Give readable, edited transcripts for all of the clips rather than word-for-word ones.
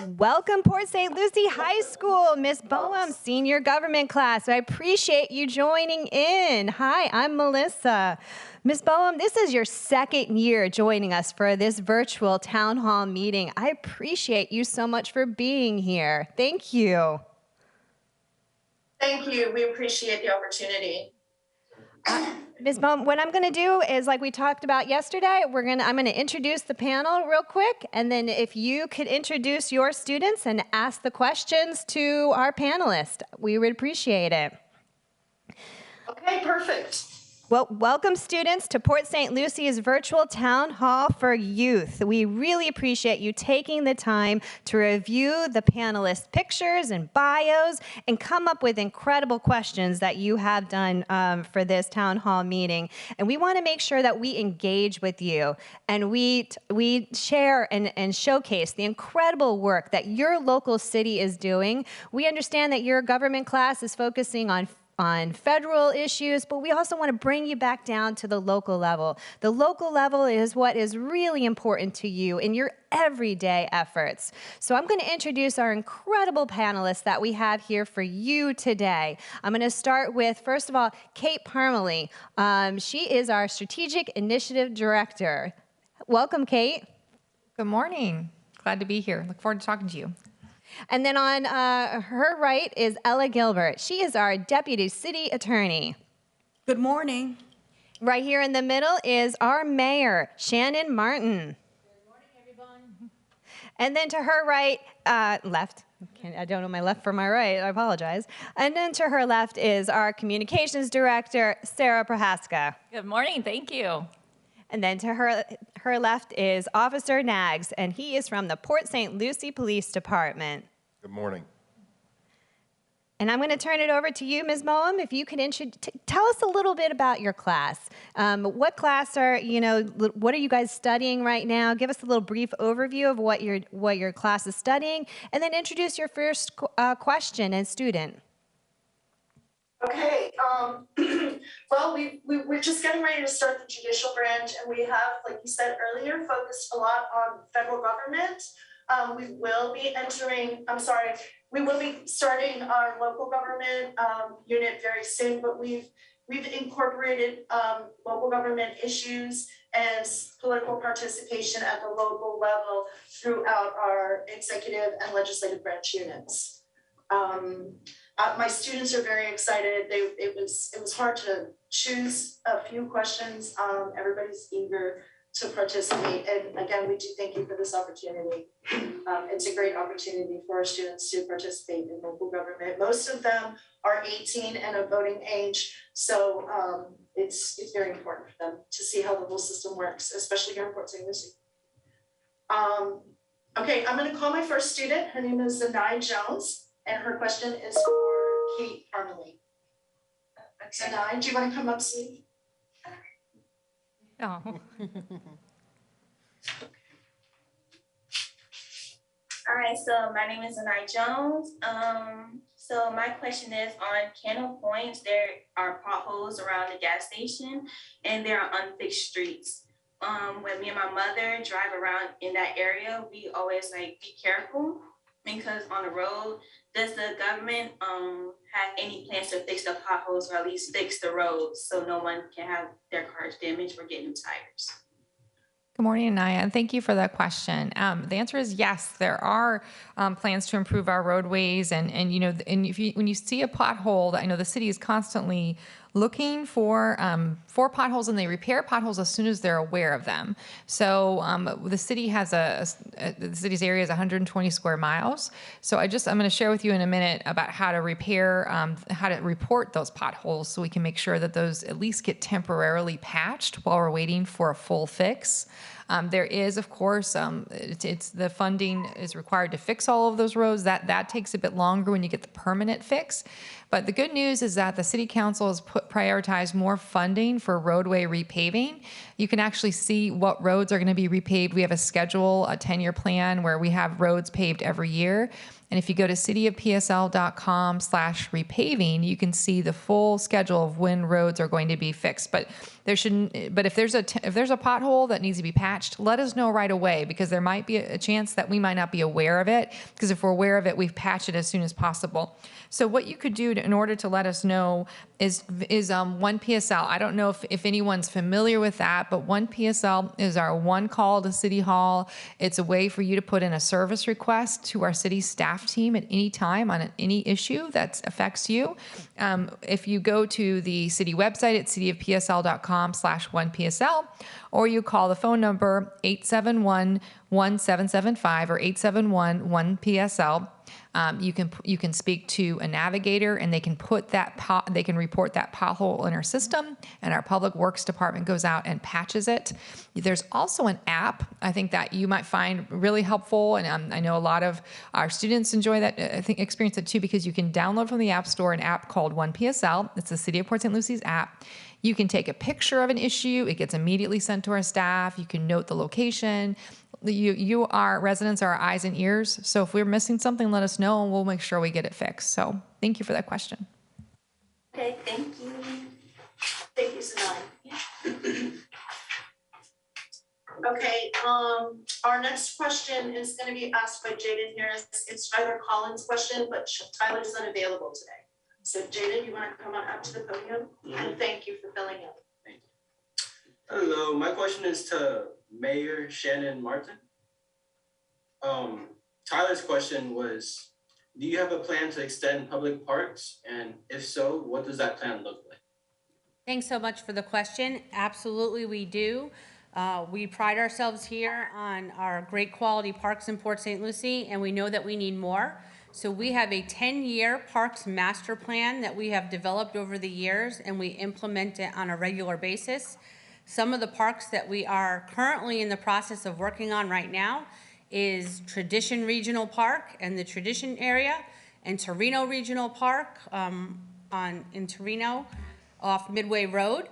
Welcome, Port St. Lucie High School, Miss Boehm, senior government class. I appreciate you joining in. Hi, I'm Melissa. Miss Boehm, this is your second year joining us for this virtual town hall meeting. I appreciate you so much for being here. Thank you. Thank you. We appreciate the opportunity. Ms. Boehm, what I'm going to do is, like we talked about yesterday, I'm going to introduce the panel real quick, and then if you could introduce your students and ask the questions to our panelists, we would appreciate it. Okay, perfect. Well, welcome students to Port St. Lucie's virtual town hall for youth. We really appreciate you taking the time to review the panelists' pictures and bios and come up with incredible questions that you have done for this town hall meeting. And we want to make sure that we engage with you and we share and showcase the incredible work that your local city is doing. We understand that your government class is focusing on federal issues, but we also want to bring you back down to the local level. The local level is what is really important to you in your everyday efforts. So I'm going to introduce our incredible panelists that we have here for you today. I'm going to start with, first of all, Kate Parmelee. She is our Strategic Initiative Director. Welcome, Kate. Good morning. Glad to be here. Look forward to talking to you. And then on her right is Ella Gilbert. She is our Deputy City Attorney. Good morning. Right here in the middle is our Mayor, Shannon Martin. Good morning, everyone. And then to her right, left, I don't know my left from my right, I apologize. And then to her left is our Communications Director, Sarah Prohaska. Good morning, thank you. And then to her left is Officer Knaggs, and he is from the Port St. Lucie Police Department. Good morning. And I'm going to turn it over to you, Ms. Boehm, if you could tell us a little bit about your class. What class what are you guys studying right now? Give us a little brief overview of what your class is studying, and then introduce your first question and student. Okay, well, we're just getting ready to start the judicial branch, and we have, like you said earlier, focused a lot on federal government. We will be starting our local government unit very soon, but we've incorporated local government issues and political participation at the local level throughout our executive and legislative branch units. My students are very excited. It was hard to choose a few questions. Everybody's eager to participate. And again, we do thank you for this opportunity. It's a great opportunity for our students to participate in local government. Most of them are 18 and of voting age. So it's very important for them to see how the whole system works, especially here in Port St. Lucie. Okay, I'm gonna call my first student. Her name is Knaggs Jones. And her question is for Kate Parmelee. So Knaggs, do you want to come up, Steve? Oh. All right, so my name is Knaggs Jones. So my question is on Candle Points, there are potholes around the gas station and there are unfixed streets. When me and my mother drive around in that area, we always be careful because on the road, does the government have any plans to fix the potholes or at least fix the roads so no one can have their cars damaged or get new tires? Good morning, Anaya, and thank you for that question. The answer is yes. There are plans to improve our roadways, and when you see a pothole, I know the city is constantly looking for potholes, and they repair potholes as soon as they're aware of them. So the city has the city's area is 120 square miles. So I'm going to share with you in a minute about how to repair, how to report those potholes, so we can make sure that those at least get temporarily patched while we're waiting for a full fix. There is, of course, the funding is required to fix all of those roads. That takes a bit longer when you get the permanent fix. But the good news is that the City Council has prioritized more funding for roadway repaving. you can actually see what roads are going to be repaved. We have a schedule, a 10-year plan where we have roads paved every year. And if you go to cityofpsl.com/repaving, you can see the full schedule of when roads are going to be fixed. But there shouldn't. But if there's a pothole that needs to be patched, let us know right away, because there might be a chance that we might not be aware of it. Because if we're aware of it, we've patched it as soon as possible. So what you could do in order to let us know is 1PSL. I don't know if anyone's familiar with that, but 1PSL is our one call to City Hall. It's a way for you to put in a service request to our city staff team at any time on any issue that affects you. If you go to the city website at cityofpsl.com/1PSL, or you call the phone number 871-1775 or 871-1PSL. You can speak to a navigator, and they can report that pothole in our system, and our public works department goes out and patches it. There's also an app I think that you might find really helpful, and I know a lot of our students enjoy that. I think experience it too, because you can download from the App Store an app called 1PSL. It's the City of Port St. Lucie's app. You can take a picture of an issue. It gets immediately sent to our staff. You can note the location. Our residents are our eyes and ears. So if we're missing something, let us know, and we'll make sure we get it fixed. So thank you for that question. Okay, thank you. Thank you, Sanai. Okay, our next question is gonna be asked by Jaden Harris. It's Tyler Collins' question, but Tyler's unavailable today. So Jaden, you wanna come on up to the podium? And thank you for filling in. Hello, my question is to Mayor Shannon Martin. Tyler's question was, do you have a plan to extend public parks? And if so, what does that plan look like? Thanks so much for the question. Absolutely, we do. We pride ourselves here on our great quality parks in Port St. Lucie, and we know that we need more. So we have a 10-year parks master plan that we have developed over the years, and we implement it on a regular basis. Some of the parks that we are currently in the process of working on right now is Tradition Regional Park and the Tradition area, and Torino Regional Park in Torino off Midway Road.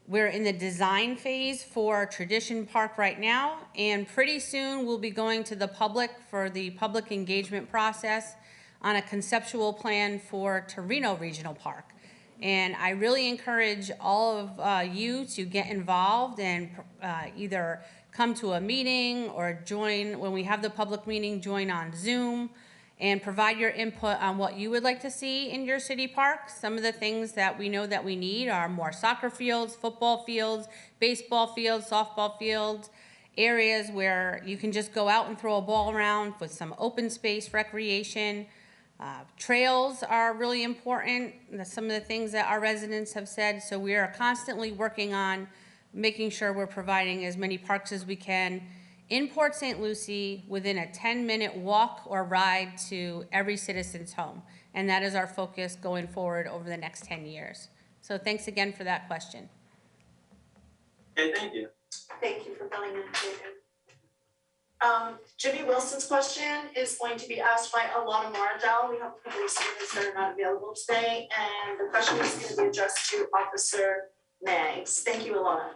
We're in the design phase for Tradition Park right now, and pretty soon we'll be going to the public for the public engagement process on a conceptual plan for Torino Regional Park. And I really encourage all of you to get involved and either come to a meeting or join, when we have the public meeting, join on Zoom and provide your input on what you would like to see in your city parks. Some of the things that we know that we need are more soccer fields, football fields, baseball fields, softball fields, areas where you can just go out and throw a ball around with some open space recreation. Trails are really important. That's some of the things that our residents have said. So we are constantly working on making sure we're providing as many parks as we can in Port St. Lucie within a 10-minute walk or ride to every citizen's home. And that is our focus going forward over the next 10 years. So thanks again for that question. Okay, thank you. Thank you for filling in, Jaden. Jimmy Wilson's question is going to be asked by Alana Mardell. We have a couple of students that are not available today, and the question is going to be addressed to Officer Knaggs. Thank you, Alana.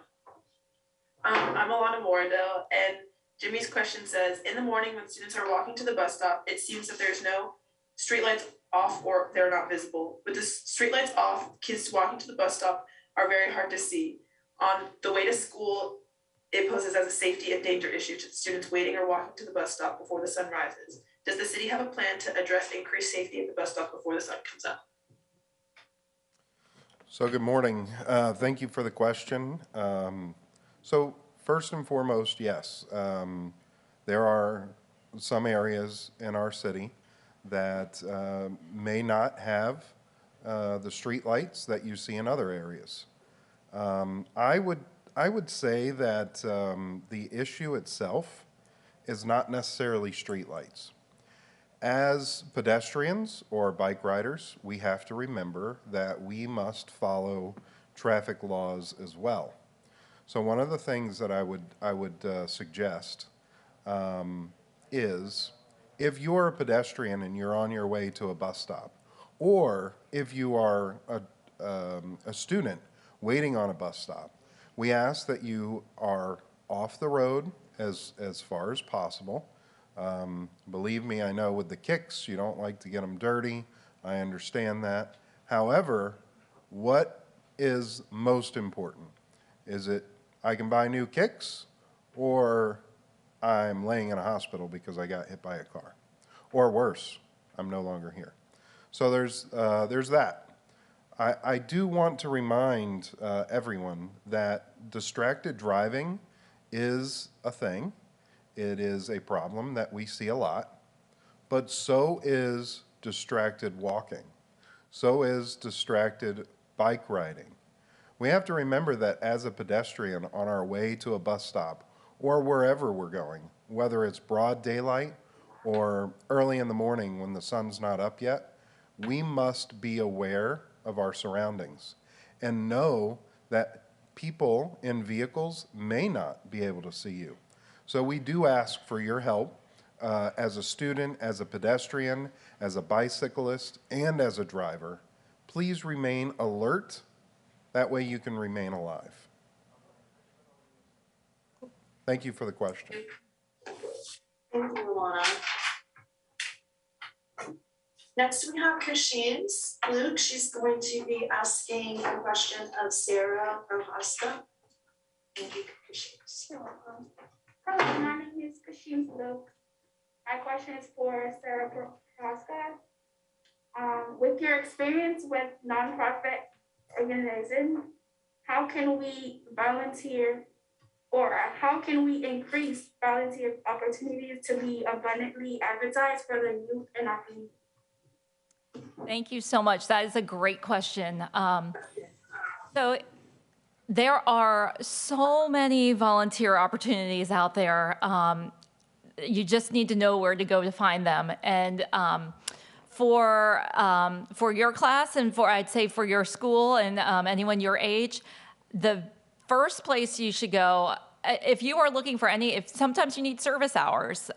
I'm Alana Mardell, and Jimmy's question says, in the morning when students are walking to the bus stop, it seems that there's no streetlights off or they're not visible. With the streetlights off, kids walking to the bus stop are very hard to see. On the way to school, it poses as a safety and danger issue to the students waiting or walking to the bus stop before the sun rises. Does the city have a plan to address increased safety at the bus stop before the sun comes up? So good morning. Thank you for the question. So first and foremost, yes, there are some areas in our city that may not have the street lights that you see in other areas. I would say that the issue itself is not necessarily streetlights. As pedestrians or bike riders, we have to remember that we must follow traffic laws as well. So one of the things that I would suggest is if you're a pedestrian and you're on your way to a bus stop, or if you are a student waiting on a bus stop, We ask that you are off the road as far as possible. Believe me, I know with the kicks, you don't like to get them dirty. I understand that. However, what is most important? Is it I can buy new kicks, or I'm laying in a hospital because I got hit by a car? Or worse, I'm no longer here. So there's that. I do want to remind everyone that distracted driving is a thing. It is a problem that we see a lot, but so is distracted walking. So is distracted bike riding. We have to remember that as a pedestrian on our way to a bus stop or wherever we're going, whether it's broad daylight or early in the morning when the sun's not up yet, we must be aware of our surroundings and know that people in vehicles may not be able to see you. So we do ask for your help as a student, as a pedestrian, as a bicyclist, and as a driver. Please remain alert. That way you can remain alive. Thank you for the question. Thank you, Luana. Next, we have Kashin's. Luke, she's going to be asking a question of Sarah Prohaska. Thank you, Kashin. You're welcome. Hello, my name is Kashim Luke. My question is for Sarah Prohaska. With your experience with nonprofit organizations, how can we volunteer, or how can we increase volunteer opportunities to be abundantly advertised for the youth in our community? Thank you so much. That is a great question. So there are so many volunteer opportunities out there. You just need to know where to go to find them. And for your class and I'd say for your school and anyone your age, the first place you should go, if you are looking for sometimes you need service hours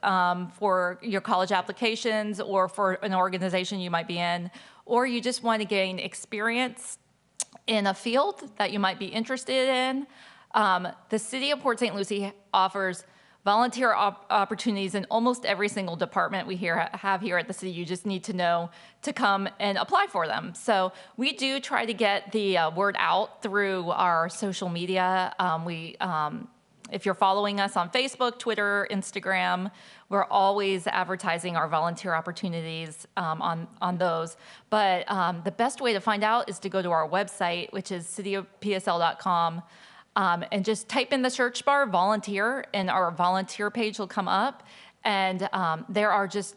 for your college applications or for an organization you might be in, or you just want to gain experience in a field that you might be interested in. The City of Port St. Lucie offers volunteer opportunities in almost every single department we have here at the city. You just need to know to come and apply for them. So we do try to get the word out through our social media. If you're following us on Facebook, Twitter, Instagram, we're always advertising our volunteer opportunities on those. But the best way to find out is to go to our website, which is cityofpsl.com, and just type in the search bar volunteer, and our volunteer page will come up. And there are just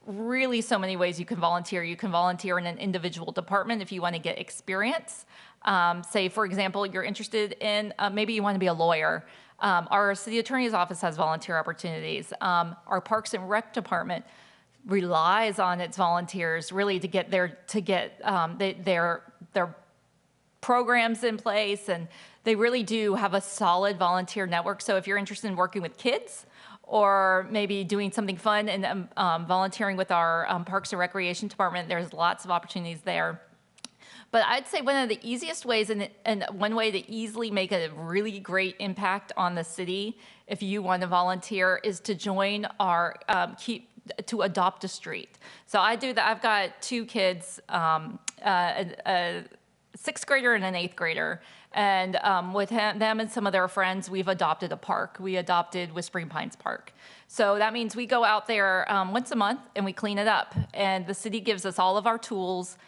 really so many ways you can volunteer. You can volunteer in an individual department if you want to get experience. Say, for example, you're interested in, maybe you want to be a lawyer. Our city attorney's office has volunteer opportunities. Our Parks and Rec department relies on its volunteers really to get their programs in place, and they really do have a solid volunteer network. So if you're interested in working with kids, or maybe doing something fun and volunteering with our Parks and Recreation department, there's lots of opportunities there. But I'd say one of the easiest ways and one way to easily make a really great impact on the city, if you want to volunteer, is to join our to adopt a street. So I do that. I've got two kids, a sixth grader and an eighth grader. And with them and some of their friends, we've adopted a park. We adopted Whispering Pines Park. So that means we go out there once a month and we clean it up. And the city gives us all of our tools.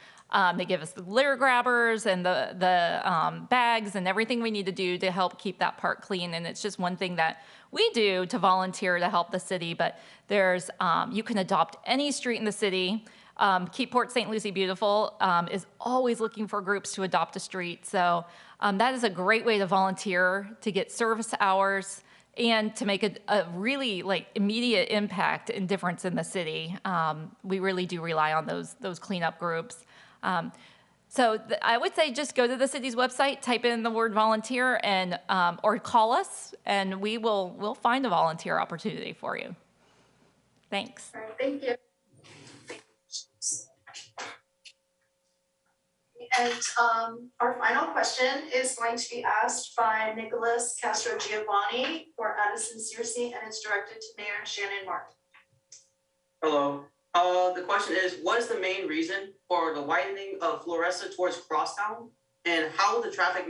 They give us the litter grabbers and the bags and everything we need to do to help keep that park clean. And it's just one thing that we do to volunteer to help the city. But there's you can adopt any street in the city. Keep Port St. Lucie Beautiful is always looking for groups to adopt a street. So that is a great way to volunteer, to get service hours, and to make a really immediate impact and difference in the city. We really do rely on those cleanup groups. So I would say just go to the city's website, type in the word volunteer, and or call us, and we'll find a volunteer opportunity for you. Thanks. All right, thank you. And our final question is going to be asked by Nicholas Castro Giovanni for Addison Searcy, and it's directed to Mayor Shannon Martin. Hello. The question is, what is the main reason for the widening of Floresta towards Crosstown? And how will the traffic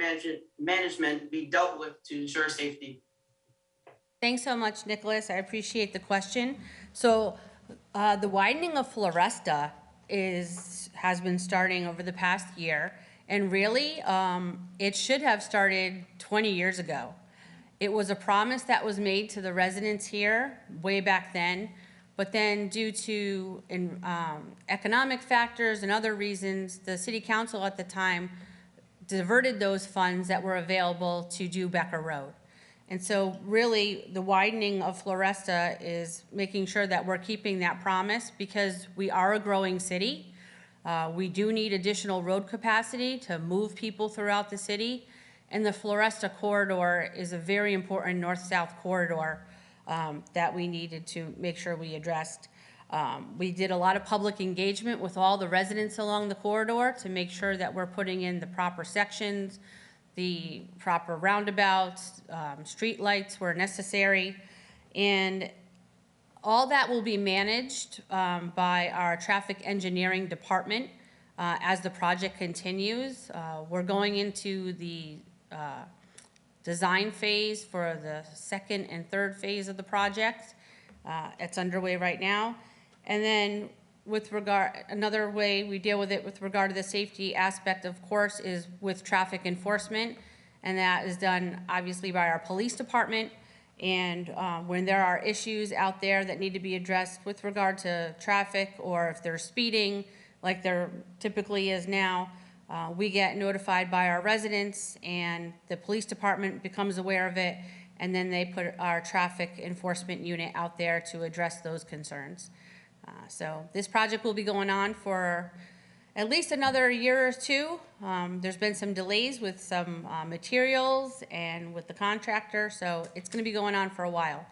management be dealt with to ensure safety? Thanks so much, Nicholas. I appreciate the question. So the widening of Floresta has been starting over the past year, and really it should have started 20 years ago. It was a promise that was made to the residents here way back then, but then due to economic factors and other reasons, the city council at the time diverted those funds that were available to do Becker Road. And so really the widening of Floresta is making sure that we're keeping that promise, because we are a growing city. We do need additional road capacity to move people throughout the city. And the Floresta corridor is a very important north-south corridor that we needed to make sure we addressed. We did a lot of public engagement with all the residents along the corridor to make sure that we're putting in the proper sections, the proper roundabouts, street lights where necessary. And all that will be managed by our traffic engineering department as the project continues. We're going into the design phase for the second and third phase of the project. It's underway right now. And then with regard, another way we deal with it with regard to the safety aspect, of course, is with traffic enforcement. And that is done obviously by our police department. And when there are issues out there that need to be addressed with regard to traffic, or if they're speeding, like there typically is now, we get notified by our residents, and the police department becomes aware of it, and then they put our traffic enforcement unit out there to address those concerns. So this project will be going on for at least another year or two. There's been some delays with some materials and with the contractor, so it's going to be going on for a while.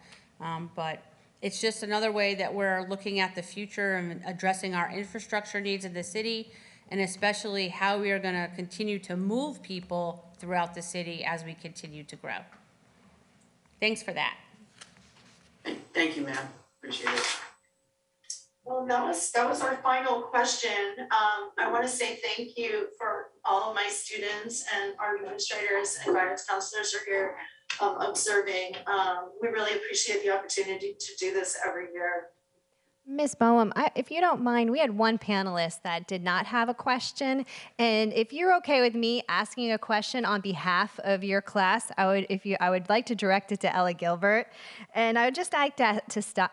But it's just another way that we're looking at the future and addressing our infrastructure needs in the city, and especially how we are going to continue to move people throughout the city as we continue to grow. Thanks for that. Thank you, ma'am. Appreciate it. Well, that was our final question. I want to say thank you for all of my students, and our administrators and guidance counselors are here observing. We really appreciate the opportunity to do this every year. Ms. Boehm, if you don't mind, we had one panelist that did not have a question, and if you're okay with me asking a question on behalf of your class, I would like to direct it to Ella Gilbert, and I would just like to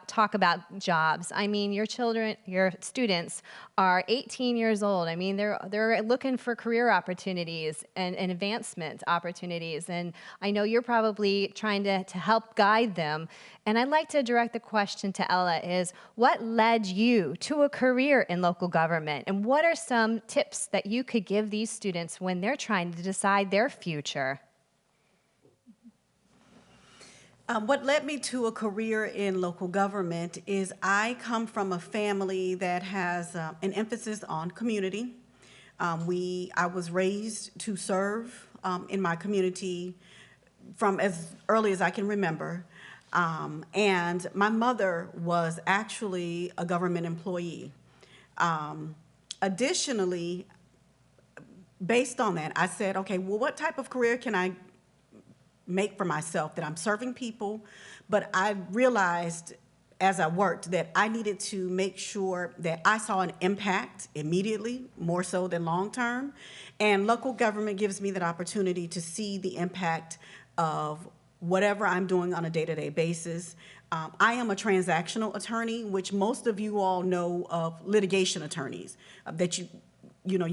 talk about jobs. I mean, your students are 18 years old. I mean, they're looking for career opportunities and advancement opportunities, and I know you're probably trying to help guide them. And I'd like to direct the question to Ella is, what led you to a career in local government? And what are some tips that you could give these students when they're trying to decide their future? What led me to a career in local government is I come from a family that has an emphasis on community. I was raised to serve in my community from as early as I can remember. And my mother was actually a government employee. Additionally, based on that, I said, okay, well, what type of career can I make for myself that I'm serving people? But I realized as I worked that I needed to make sure that I saw an impact immediately, more so than long-term. And local government gives me that opportunity to see the impact of whatever I'm doing on a day-to-day basis. I am a transactional attorney, which most of you all know of litigation attorneys, that you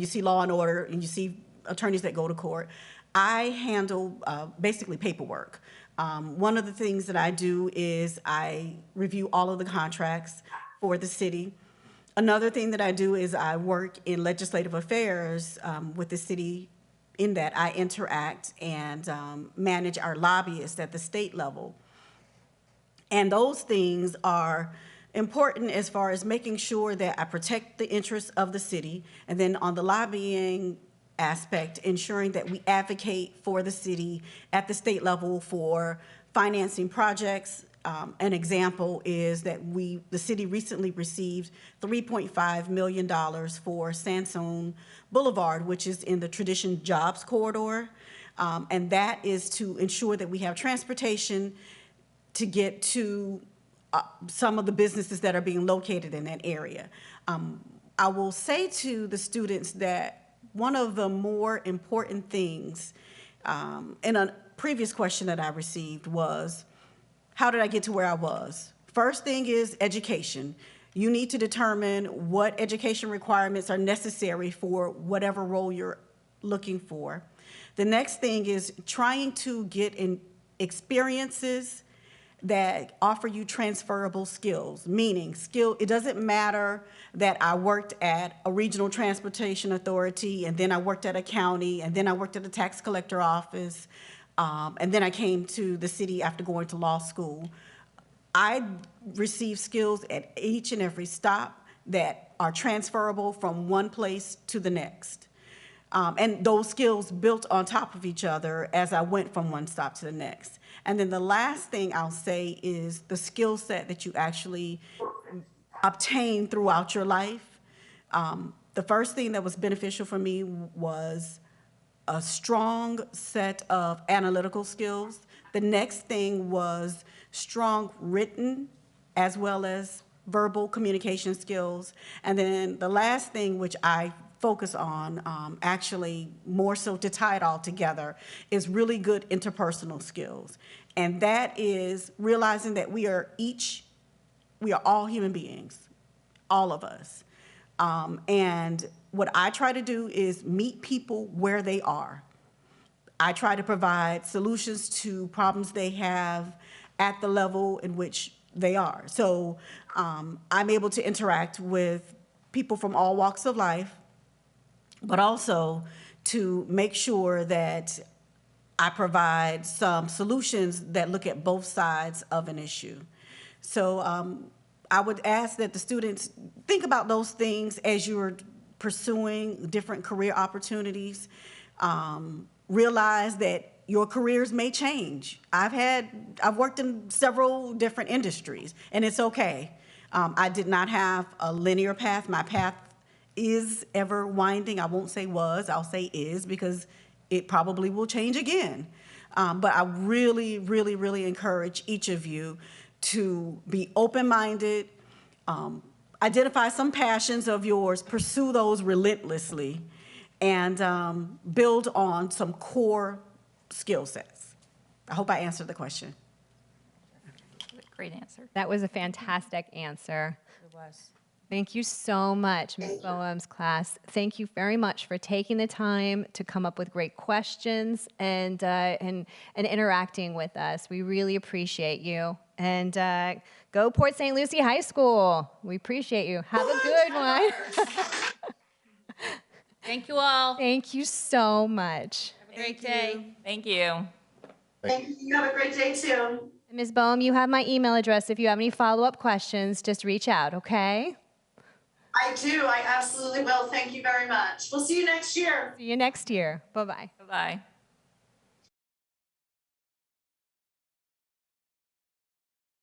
see Law and Order and you see attorneys that go to court. I handle basically paperwork. One of the things that I do is I review all of the contracts for the city. Another thing that I do is I work in legislative affairs with the city. In that, I interact and manage our lobbyists at the state level. And those things are important as far as making sure that I protect the interests of the city. And then on the lobbying aspect, ensuring that we advocate for the city at the state level for financing projects. An example is that the city recently received $3.5 million for Sansone Boulevard, which is in the Tradition Jobs Corridor. And that is to ensure that we have transportation to get to some of the businesses that are being located in that area. I will say to the students that one of the more important things in a previous question that I received was, how did I get to where I was? First thing is education. You need to determine what education requirements are necessary for whatever role you're looking for. The next thing is trying to get in experiences that offer you transferable skills, meaning it doesn't matter that I worked at a regional transportation authority, and then I worked at a county, and then I worked at a tax collector office, and then I came to the city after going to law school. I received skills at each and every stop that are transferable from one place to the next. And those skills built on top of each other as I went from one stop to the next. And then the last thing I'll say is the skill set that you actually obtain throughout your life. The first thing that was beneficial for me was a strong set of analytical skills. The next thing was strong written as well as verbal communication skills. And then the last thing, which I focus on, actually more so to tie it all together, is really good interpersonal skills. And that is realizing that we are all human beings, all of us. And what I try to do is meet people where they are. I try to provide solutions to problems they have at the level in which they are. So I'm able to interact with people from all walks of life, but also to make sure that I provide some solutions that look at both sides of an issue. So I would ask that the students think about those things as you're pursuing different career opportunities. Realize that your careers may change. I've worked in several different industries, and it's okay. I did not have a linear path. My path is ever winding. I won't say was, I'll say is, because it probably will change again. But I really, really, really encourage each of you to be open-minded, identify some passions of yours, pursue those relentlessly, and build on some core skill sets. I hope I answered the question. Great answer. That was a fantastic answer. It was. Thank you so much, Ms. Boehm's class. Thank you very much for taking the time to come up with great questions and interacting with us. We really appreciate you. And go Port St. Lucie High School. We appreciate you. Have a good one. Thank you all. Thank you so much. Have a great day. Thank you. Thank you. You have a great day too. Ms. Boehm, you have my email address. If you have any follow-up questions, just reach out, okay? I do. I absolutely will. Thank you very much. We'll see you next year. See you next year. Bye-bye. Bye-bye.